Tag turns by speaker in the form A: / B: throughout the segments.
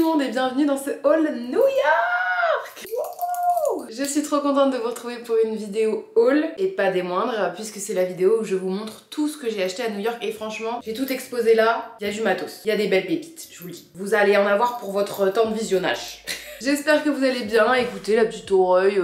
A: monde et bienvenue dans ce haul New York. Wouhou! Je suis trop contente de vous retrouver pour une vidéo haul et pas des moindres puisque c'est la vidéo où je vous montre tout ce que j'ai acheté à New York et franchement j'ai tout exposé là, il y a du matos, il y a des belles pépites, je vous le dis. Vous allez en avoir pour votre temps de visionnage. J'espère que vous allez bien, écoutez la petite oreille,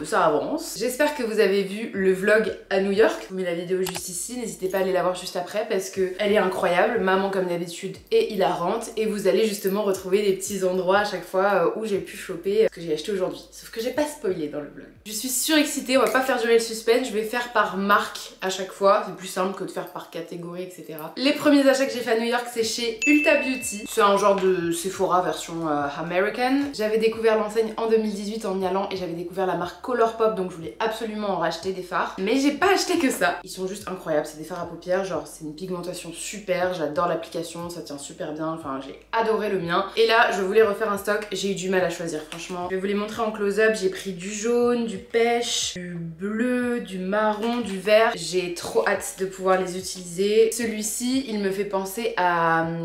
A: ça avance. J'espère que vous avez vu le vlog à New York. Je vous mets la vidéo juste ici, n'hésitez pas à aller la voir juste après parce que elle est incroyable, maman comme d'habitude est hilarante et vous allez justement retrouver des petits endroits à chaque fois où j'ai pu choper ce que j'ai acheté aujourd'hui. Sauf que j'ai pas spoilé dans le vlog. Je suis surexcitée, on va pas faire durer le suspense, je vais faire par marque à chaque fois, c'est plus simple que de faire par catégorie, etc. Les premiers achats que j'ai fait à New York, c'est chez Ulta Beauty. C'est un genre de Sephora version American. J'avais découvert l'enseigne en 2018 en y allant et j'avais découvert la marque Colourpop, donc je voulais absolument en racheter des fards. Mais j'ai pas acheté que ça. Ils sont juste incroyables, c'est des fards à paupières, genre c'est une pigmentation super, j'adore l'application, ça tient super bien, enfin j'ai adoré le mien. Et là, je voulais refaire un stock, j'ai eu du mal à choisir franchement. Je vais vous les montrer en close-up, j'ai pris du jaune, du pêche, du bleu, du marron, du vert. J'ai trop hâte de pouvoir les utiliser. Celui-ci, il me fait penser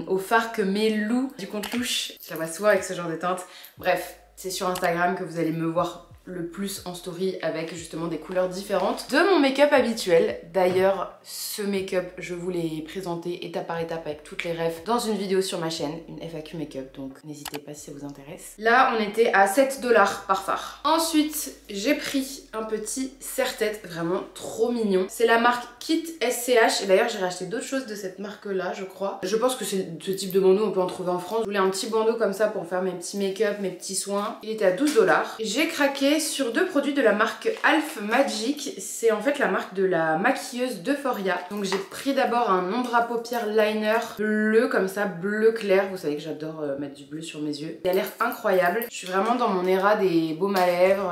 A: au fard que met Lou du compte Louche. Je la vois souvent avec ce genre de teinte. Bref, c'est sur Instagram que vous allez me voir le plus en story avec justement des couleurs différentes de mon make-up habituel. D'ailleurs, ce make-up, je vous l'ai présenté étape par étape avec toutes les refs dans une vidéo sur ma chaîne, une FAQ make-up, donc n'hésitez pas si ça vous intéresse. Là, on était à 7 $ par fard. Ensuite, j'ai pris un petit serre-tête, vraiment trop mignon. C'est la marque Kit SCH, et d'ailleurs j'ai racheté d'autres choses de cette marque-là, je crois. Je pense que c'est ce type de bandeau, on peut en trouver en France. Je voulais un petit bandeau comme ça pour faire mes petits make-up, mes petits soins. Il était à 12 $. J'ai craqué sur deux produits de la marque Alf Magic. C'est en fait la marque de la maquilleuse d'Euphoria. Donc j'ai pris d'abord un ombre à paupières liner bleu comme ça, bleu clair. Vous savez que j'adore mettre du bleu sur mes yeux. Il a l'air incroyable. Je suis vraiment dans mon era des baumes à lèvres,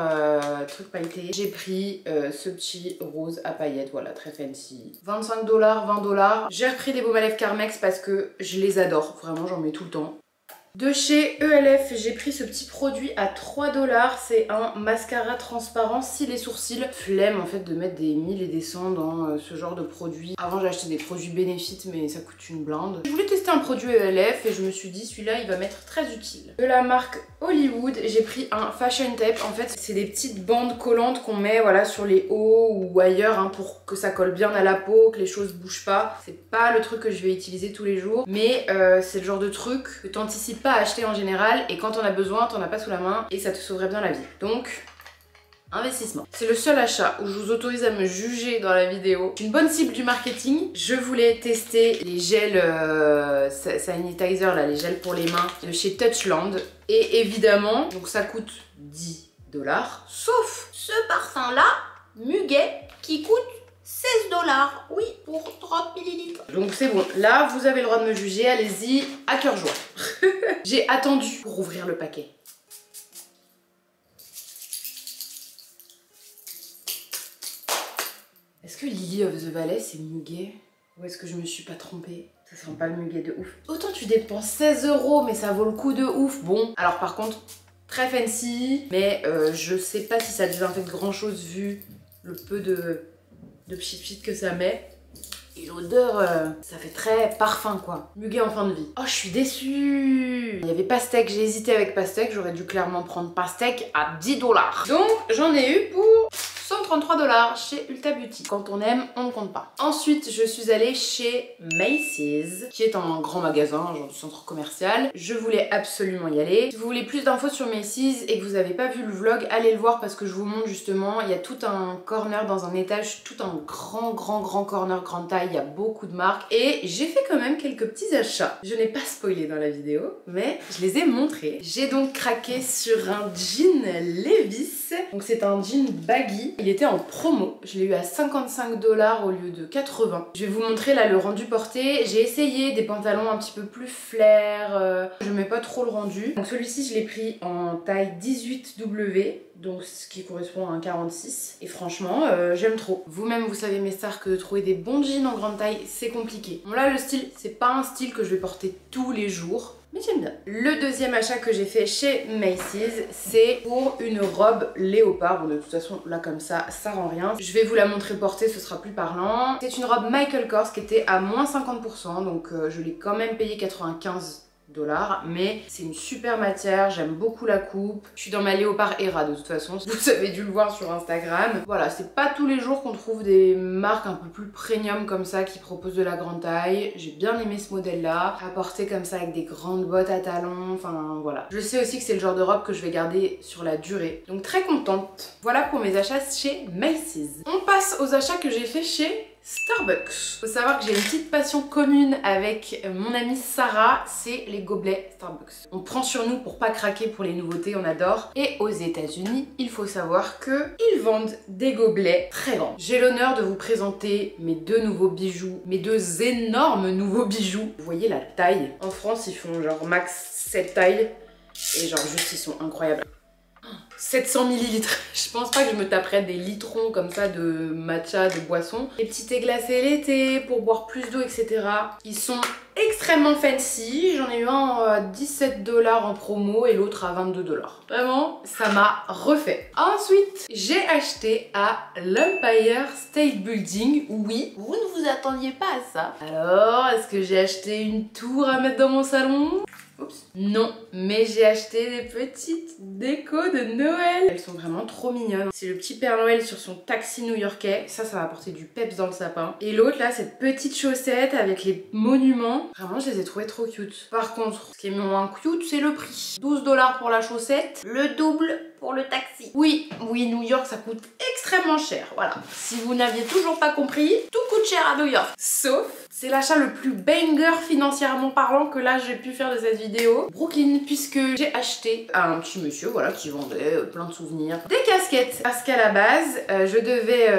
A: trucs pailletés. J'ai pris ce petit rose à paillettes, voilà, très fancy. 25 $, 20 $. J'ai repris des baumes à lèvres Carmex parce que je les adore. Vraiment, j'en mets tout le temps. De chez ELF, j'ai pris ce petit produit à 3 $. C'est un mascara transparent cils et sourcils. Flemme en fait de mettre des 1000 et des 100 dans ce genre de produit. Avant j'ai acheté des produits Benefit mais ça coûte une blinde. Je voulais tester un produit ELF et je me suis dit celui-là il va m'être très utile. De la marque Hollywood, j'ai pris un fashion tape. En fait c'est des petites bandes collantes qu'on met voilà, sur les hauts ou ailleurs hein, pour que ça colle bien à la peau, que les choses bougent pas. C'est pas le truc que je vais utiliser tous les jours mais c'est le genre de truc que t'anticipes pas à acheter en général et quand on a besoin t'en as pas sous la main et ça te sauverait bien la vie. Donc investissement. C'est le seul achat où je vous autorise à me juger dans la vidéo. Une bonne cible du marketing. Je voulais tester les gels sanitizer là, les gels pour les mains de chez Touchland et évidemment donc ça coûte 10 $, sauf ce parfum là Muguet qui coûte 16 $, oui, pour 30 ml. Donc c'est bon, là vous avez le droit de me juger, allez-y, à cœur joie. J'ai attendu pour ouvrir le paquet. Est-ce que Lily of the Valley c'est Muguet? Ou est-ce que je me suis pas trompée? Ça sent pas le Muguet de ouf. Autant tu dépenses 16 € mais ça vaut le coup de ouf. Bon, alors par contre, très fancy, mais je sais pas si ça désinfecte grand chose vu le peu de pchit que ça met. Et l'odeur, ça fait très parfum quoi. Muguet en fin de vie. Oh, je suis déçue. Il y avait Pastèque, j'ai hésité avec Pastèque. J'aurais dû clairement prendre Pastèque à 10 $. Donc j'en ai eu pour 133 $ chez Ulta Beauty. Quand on aime, on ne compte pas. Ensuite, je suis allée chez Macy's, qui est un grand magasin, genre du centre commercial. Je voulais absolument y aller. Si vous voulez plus d'infos sur Macy's et que vous n'avez pas vu le vlog, allez le voir parce que je vous montre justement, il y a tout un corner dans un étage, tout un grand corner grande taille, il y a beaucoup de marques et j'ai fait quand même quelques petits achats. Je n'ai pas spoilé dans la vidéo, mais je les ai montrés. J'ai donc craqué sur un jean Levi's. Donc c'est un jean baggy. Il était en promo, je l'ai eu à 55 $ au lieu de 80. Je vais vous montrer là le rendu porté. J'ai essayé des pantalons un petit peu plus flair, je mets pas trop le rendu. Donc celui-ci je l'ai pris en taille 18W, donc ce qui correspond à un 46. Et franchement, j'aime trop. Vous-même vous savez mes stars que de trouver des bons jeans en grande taille c'est compliqué. Bon là le style, c'est pas un style que je vais porter tous les jours. Mais j'aime bien. Le deuxième achat que j'ai fait chez Macy's, c'est pour une robe léopard. Bon, de toute façon, là comme ça rend rien. Je vais vous la montrer portée, ce sera plus parlant. C'est une robe Michael Kors qui était à moins 50%, donc je l'ai quand même payé 95 $, mais c'est une super matière, j'aime beaucoup la coupe. Je suis dans ma léopard Hera de toute façon, vous avez dû le voir sur Instagram. Voilà, c'est pas tous les jours qu'on trouve des marques un peu plus premium comme ça qui proposent de la grande taille. J'ai bien aimé ce modèle là, à porter comme ça avec des grandes bottes à talons, enfin voilà. Je sais aussi que c'est le genre de robe que je vais garder sur la durée, donc très contente. Voilà pour mes achats chez Macy's. On passe aux achats que j'ai fait chez Starbucks. Faut savoir que j'ai une petite passion commune avec mon amie Sarah, c'est les gobelets Starbucks. On prend sur nous pour pas craquer pour les nouveautés, on adore. Et aux États-Unis, il faut savoir que ils vendent des gobelets très grands. J'ai l'honneur de vous présenter mes deux nouveaux bijoux, mes deux énormes nouveaux bijoux. Vous voyez la taille. En France, ils font genre max cette taille et genre juste ils sont incroyables. 700 ml. Je pense pas que je me taperais des litrons comme ça de matcha, de boisson. Les petits thés glacés l'été pour boire plus d'eau, etc. Ils sont extrêmement fancy. J'en ai eu un à 17 $ en promo et l'autre à 22 $. Vraiment, ça m'a refait. Ensuite, j'ai acheté à l'Empire State Building. Oui, vous ne vous attendiez pas à ça. Alors, est-ce que j'ai acheté une tour à mettre dans mon salon? Oups. Non, mais j'ai acheté des petites décos de Noël. Elles sont vraiment trop mignonnes. C'est le petit Père Noël sur son taxi new-yorkais. Ça va apporter du peps dans le sapin. Et l'autre là, cette petite chaussette avec les monuments. Vraiment, je les ai trouvées trop cute. Par contre, ce qui est moins cute, c'est le prix. 12 $ pour la chaussette, le double pour le taxi. Oui, New York, ça coûte extrêmement cher. Voilà. Si vous n'aviez toujours pas compris, tout coûte cher à New York. Sauf, c'est l'achat le plus banger financièrement parlant que là j'ai pu faire de cette vidéo. Brooklyn, puisque j'ai acheté à un petit monsieur, voilà, qui vendait plein de souvenirs, des casquettes. Parce qu'à la base,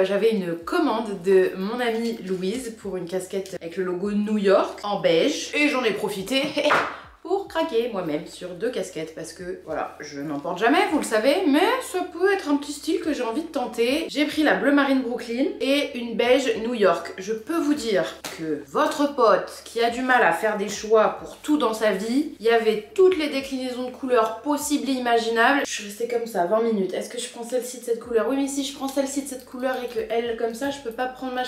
A: j'avais une commande de mon amie Louise pour une casquette avec le logo New York en beige. Et j'en ai profité pour craquer moi-même sur 2 casquettes parce que voilà, je n'en porte jamais, vous le savez, mais ça peut être un petit style que j'ai envie de tenter. J'ai pris la bleu marine Brooklyn et une beige New York. Je peux vous dire que votre pote qui a du mal à faire des choix pour tout dans sa vie, il y avait toutes les déclinaisons de couleurs possibles et imaginables. Je suis restée comme ça 20 minutes. Est-ce que je prends celle-ci de cette couleur? Oui, mais si je prends celle-ci de cette couleur et que elle comme ça, je peux pas prendre ma...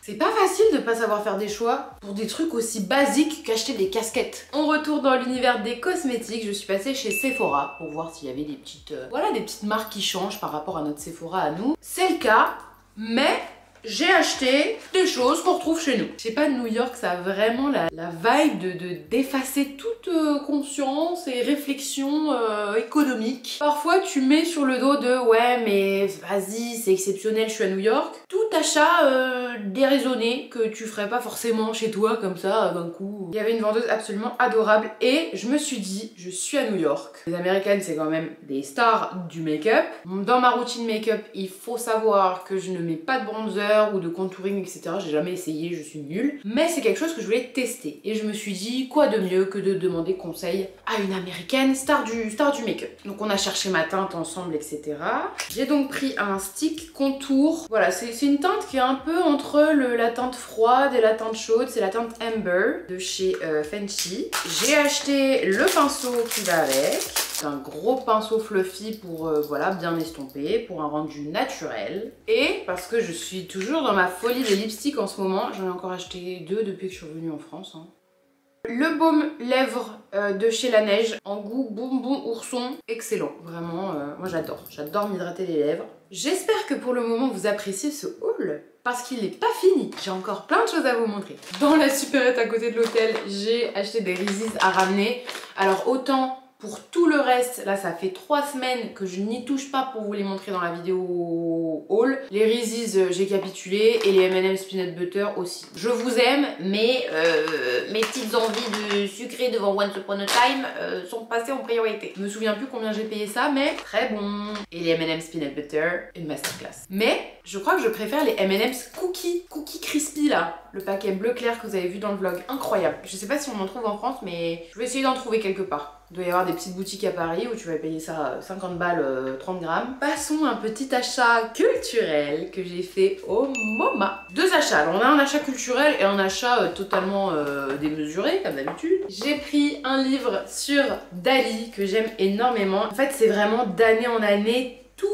A: C'est pas facile de pas savoir faire des choix pour des trucs aussi basiques qu'acheter des casquettes. On retourne dans l'univers des cosmétiques. Je suis passée chez Sephora pour voir s'il y avait des petites, des petites marques qui changent par rapport à notre Sephora à nous. C'est le cas, mais j'ai acheté des choses qu'on retrouve chez nous. Je sais pas, New York, ça a vraiment la vibe d'effacer toute conscience et réflexion économique. Parfois, tu mets sur le dos de « ouais, mais vas-y, c'est exceptionnel, je suis à New York ». Tout achat déraisonné que tu ferais pas forcément chez toi comme ça d'un coup. Il y avait une vendeuse absolument adorable et je me suis dit, je suis à New York. Les Américaines, c'est quand même des stars du make-up. Dans ma routine make-up, il faut savoir que je ne mets pas de bronzer ou de contouring, etc. J'ai jamais essayé, je suis nulle. Mais c'est quelque chose que je voulais tester. Et je me suis dit, quoi de mieux que de demander conseil à une américaine star du make-up. Donc on a cherché ma teinte ensemble, etc. J'ai donc pris un stick contour. Voilà, c'est une teinte qui est un peu entre la teinte froide et la teinte chaude. C'est la teinte Amber de chez Fenty. J'ai acheté le pinceau qui va avec. C'est un gros pinceau fluffy pour voilà, bien estomper, pour un rendu naturel. Et parce que je suis toujours dans ma folie des lipsticks en ce moment, j'en ai encore acheté 2 depuis que je suis revenue en France. Le baume lèvres de chez La Neige, en goût bonbon ourson, excellent. Vraiment, moi j'adore m'hydrater les lèvres. J'espère que pour le moment vous appréciez ce haul, parce qu'il n'est pas fini. J'ai encore plein de choses à vous montrer. Dans la supérette à côté de l'hôtel, j'ai acheté des Reese's à ramener. Alors autant pour tout le reste, là ça fait 3 semaines que je n'y touche pas pour vous les montrer dans la vidéo haul. Les Reese's, j'ai capitulé et les M&M's Peanut Butter aussi. Je vous aime, mais mes petites envies de sucré devant Once Upon a Time sont passées en priorité. Je me souviens plus combien j'ai payé ça, mais très bon. Et les M&M's Peanut Butter, une masterclass. Mais je crois que je préfère les M&M's Cookie Crispy là. Le paquet bleu clair que vous avez vu dans le vlog. Incroyable. Je sais pas si on en trouve en France, mais je vais essayer d'en trouver quelque part. Il doit y avoir des petites boutiques à Paris où tu vas payer ça 50 balles, 30 grammes. Passons à un petit achat culturel que j'ai fait au MoMA. 2 achats. Alors on a un achat culturel et un achat totalement démesuré comme d'habitude. J'ai pris un livre sur Dali que j'aime énormément. En fait c'est vraiment d'année en année tout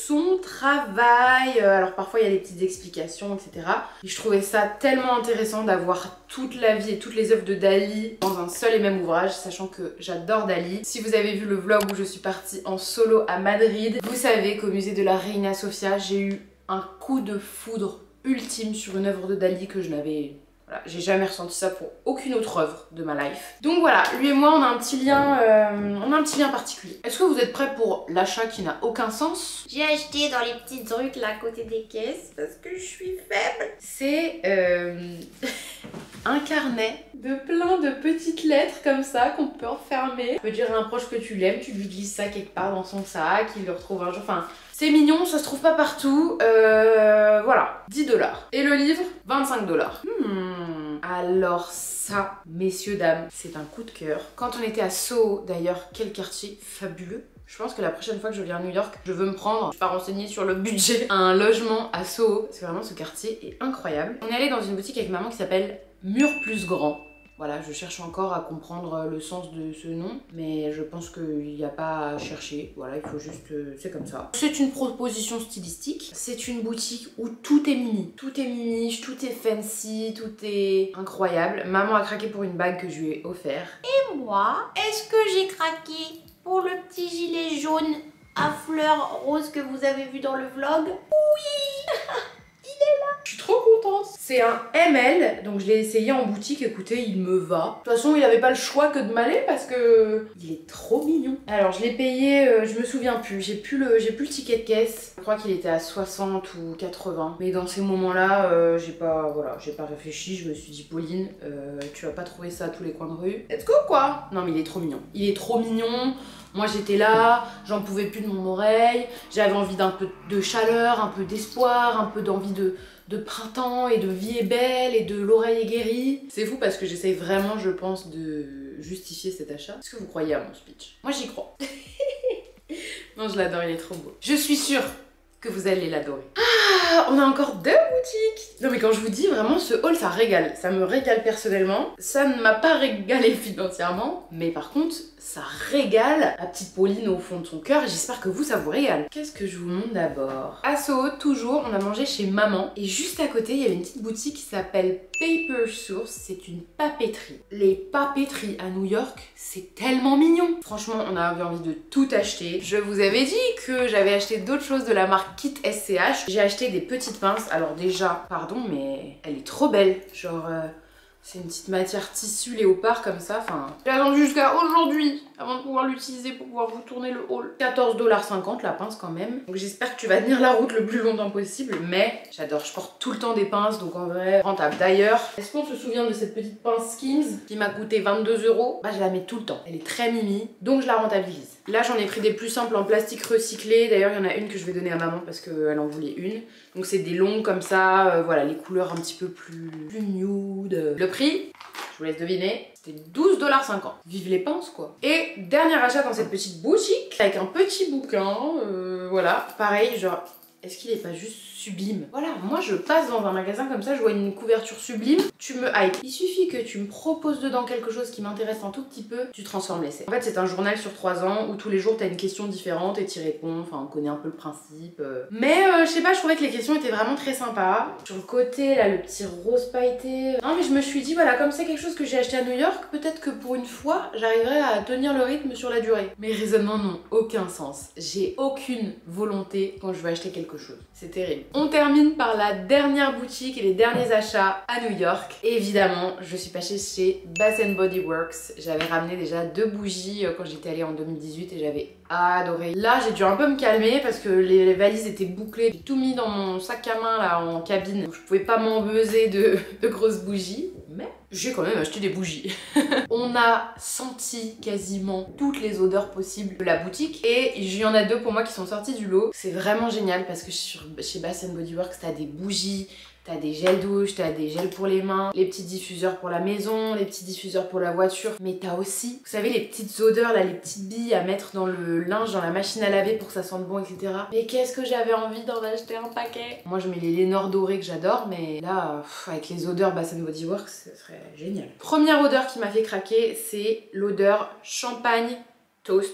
A: son travail. Alors parfois il y a des petites explications, etc. Et je trouvais ça tellement intéressant d'avoir toute la vie et toutes les œuvres de Dali dans un seul et même ouvrage, sachant que j'adore Dali. Si vous avez vu le vlog où je suis partie en solo à Madrid, vous savez qu'au musée de la Reina Sofia, j'ai eu un coup de foudre ultime sur une œuvre de Dali que je n'avais... Voilà, j'ai jamais ressenti ça pour aucune autre œuvre de ma life. Donc voilà, lui et moi on a un petit lien particulier. Est-ce que vous êtes prêts pour l'achat qui n'a aucun sens?
B: J'ai acheté dans les petits trucs là à côté des caisses parce que je suis faible.
A: C'est un carnet de plein de petites lettres comme ça qu'on peut enfermer. Tu peux dire à un proche que tu l'aimes, tu lui glisses ça quelque part dans son sac, il le retrouve un jour, enfin... C'est mignon, ça se trouve pas partout. Voilà, 10 $. Et le livre, 25 $. Alors ça, messieurs, dames, c'est un coup de cœur. Quand on était à Soho, d'ailleurs, quel quartier fabuleux. Je pense que la prochaine fois que je viens à New York, je veux me prendre, je ne suis pas renseignée sur le budget, un logement à Soho. Parce que vraiment, ce quartier est incroyable. On est allé dans une boutique avec maman qui s'appelle Mur Plus Grand. Voilà, je cherche encore à comprendre le sens de ce nom, mais je pense qu'il n'y a pas à chercher. Voilà, il faut juste... c'est comme ça. C'est une proposition stylistique. C'est une boutique où tout est mini. Tout est mini, tout est fancy, tout est incroyable. Maman a craqué pour une bague que je lui ai offert.
B: Et moi, est-ce que j'ai craqué pour le petit gilet jaune à fleurs roses que vous avez vu dans le vlog? Oui.
A: Je suis trop contente. C'est un ML, donc je l'ai essayé en boutique. Écoutez, il me va. De toute façon, il avait pas le choix que de m'aller parce que il est trop mignon. Alors, je l'ai payé, je me souviens plus. J'ai plus le ticket de caisse. Je crois qu'il était à 60 ou 80. Mais dans ces moments-là, j'ai pas réfléchi. Je me suis dit, Pauline, tu vas pas trouver ça à tous les coins de rue. Let's go, quoi. Non, mais il est trop mignon. Il est trop mignon. Moi j'étais là, j'en pouvais plus de mon oreille, j'avais envie d'un peu de chaleur, un peu d'espoir, un peu d'envie de printemps et de vie est belle et de l'oreille est guérie. C'est fou parce que j'essaye vraiment, je pense, de justifier cet achat. Est-ce que vous croyez à mon speech? Moi j'y crois. Non, je l'adore, il est trop beau. Je suis sûre que vous allez l'adorer. Ah, on a encore 2 boutiques. Non mais quand je vous dis vraiment ce haul ça régale, ça me régale personnellement. Ça ne m'a pas régalé financièrement, mais par contre ça régale la petite Pauline au fond de son cœur et j'espère que vous ça vous régale. Qu'est-ce que je vous montre d'abord? À Soho, toujours, on a mangé chez maman et juste à côté il y avait une petite boutique qui s'appelle Paper Source, c'est une papeterie. Les papeteries à New York, c'est tellement mignon. Franchement, on avait envie de tout acheter. Je vous avais dit que j'avais acheté d'autres choses de la marque Kit SCH. J'ai acheté des petites pinces. Alors déjà, pardon, mais elle est trop belle. Genre, c'est une petite matière tissu léopard comme ça. Enfin, j'ai attendu jusqu'à aujourd'hui avant de pouvoir l'utiliser pour pouvoir vous tourner le haul. 14,50 $ la pince quand même. Donc j'espère que tu vas tenir la route le plus longtemps possible. Mais j'adore, je porte tout le temps des pinces. Donc en vrai, rentable. D'ailleurs, est-ce qu'on se souvient de cette petite pince Skims qui m'a coûté 22 €? Bah je la mets tout le temps. Elle est très mimi. Donc je la rentabilise. Là j'en ai pris des plus simples en plastique recyclé. D'ailleurs il y en a une que je vais donner à maman parce qu'elle en voulait une. Donc c'est des longues comme ça. Voilà, les couleurs un petit peu plus nude. Le prix, je vous laisse deviner. C'était 12,50 $. Vive les pinces quoi. Et dernier achat dans cette petite boutique avec un petit bouquin. Voilà, pareil, genre, est-ce qu'il est pas juste sublime? Voilà, moi je passe dans un magasin comme ça, je vois une couverture sublime, tu me hype. Il suffit que tu me proposes dedans quelque chose qui m'intéresse un tout petit peu, tu transformes l'essai. En fait c'est un journal sur 3 ans où tous les jours t'as une question différente et t'y réponds, enfin on connaît un peu le principe. Mais je sais pas, je trouvais que les questions étaient vraiment très sympas. Sur le côté là, le petit rose pailleté. Non mais je me suis dit voilà, comme c'est quelque chose que j'ai acheté à New York, peut-être que pour une fois j'arriverai à tenir le rythme sur la durée. Mes raisonnements n'ont aucun sens. J'ai aucune volonté quand je veux acheter quelque chose. C'est terrible. On termine par la dernière boutique et les derniers achats à New York. Évidemment, je suis passée chez Bath & Body Works. J'avais ramené déjà 2 bougies quand j'étais allée en 2018 et j'avais adoré. Là, j'ai dû un peu me calmer parce que les valises étaient bouclées. J'ai tout mis dans mon sac à main là en cabine. Donc je pouvais pas m'embeuser de grosses bougies. Mais j'ai quand même acheté des bougies. On a senti quasiment toutes les odeurs possibles de la boutique et il y en a 2 pour moi qui sont sorties du lot. C'est vraiment génial parce que chez Bath & Body Works, t'as des bougies, t'as des gels douche, t'as des gels pour les mains, les petits diffuseurs pour la maison, les petits diffuseurs pour la voiture. Mais t'as aussi, vous savez, les petites odeurs là, les petites billes à mettre dans le linge, dans la machine à laver pour que ça sente bon, etc. Mais qu'est-ce que j'avais envie d'en acheter un paquet. Moi je mets les Lénore dorés que j'adore, mais là, avec les odeurs Bath & Body Works, ce serait génial. Première odeur qui m'a fait craquer, c'est l'odeur champagne toast.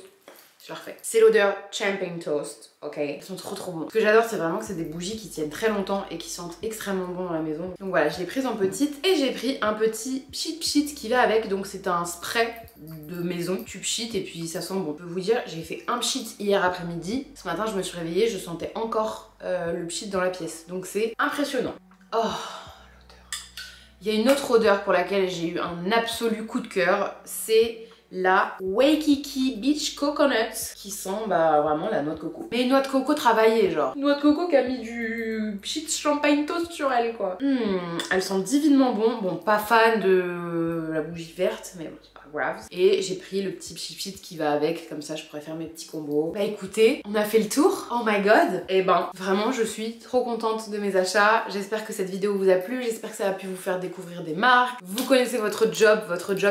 A: c'est parfait. C'est l'odeur Champagne Toast, ok? Ils sont trop bons. Ce que j'adore, c'est vraiment que c'est des bougies qui tiennent très longtemps et qui sentent extrêmement bon dans la maison. Donc voilà, je l'ai prise en petite et j'ai pris un petit pchit qui va avec. Donc c'est un spray de maison, tu pchit et puis ça sent bon. Je peux vous dire, j'ai fait un pchit hier après-midi. Ce matin, je me suis réveillée, je sentais encore le pchit dans la pièce. Donc c'est impressionnant. Oh, l'odeur. Il y a une autre odeur pour laquelle j'ai eu un absolu coup de cœur, c'est la Waikiki Beach Coconuts qui sent vraiment la noix de coco. Mais une noix de coco travaillée genre. Une noix de coco qui a mis du pchit champagne toast sur elle quoi. Elle sent divinement bon. Bon, pas fan de la bougie verte mais bon, c'est pas grave. Et j'ai pris le petit pchit qui va avec, comme ça je pourrais faire mes petits combos. Bah écoutez, on a fait le tour. Oh my god. Et ben vraiment je suis trop contente de mes achats. J'espère que cette vidéo vous a plu, j'espère que ça a pu vous faire découvrir des marques. Vous connaissez votre job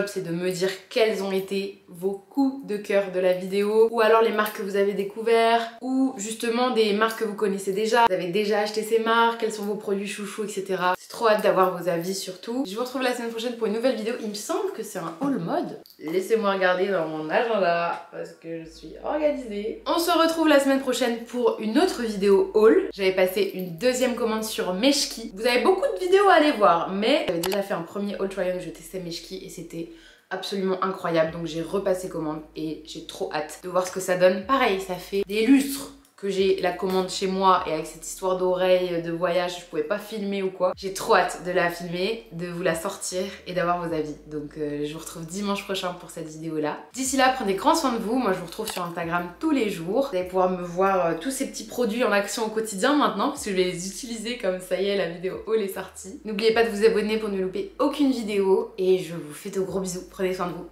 A: c'est de me dire quels ont été vos coups de cœur de la vidéo, ou alors les marques que vous avez découvertes, ou justement des marques que vous connaissez déjà, vous avez déjà acheté ces marques, quels sont vos produits chouchous, etc. C'est trop hâte d'avoir vos avis surtout. Je vous retrouve la semaine prochaine pour une nouvelle vidéo. Il me semble que c'est un haul mode. Laissez-moi regarder dans mon agenda parce que je suis organisée. On se retrouve la semaine prochaine pour une autre vidéo haul. J'avais passé une deuxième commande sur Meshki. Vous avez beaucoup de vidéos à aller voir, mais j'avais déjà fait un premier haul try-on où je testais Meshki et c'était absolument incroyable, donc j'ai repassé commande et j'ai trop hâte de voir ce que ça donne. Pareil, ça fait des lustres que j'ai la commande chez moi et avec cette histoire d'oreille de voyage, je pouvais pas filmer ou quoi. J'ai trop hâte de la filmer, de vous la sortir et d'avoir vos avis. Donc je vous retrouve dimanche prochain pour cette vidéo là. D'ici là, prenez grand soin de vous. Moi je vous retrouve sur Instagram tous les jours. Vous allez pouvoir me voir tous ces petits produits en action au quotidien maintenant parce que je vais les utiliser comme ça y est, la vidéo haul est sortie. N'oubliez pas de vous abonner pour ne louper aucune vidéo et je vous fais de gros bisous. Prenez soin de vous.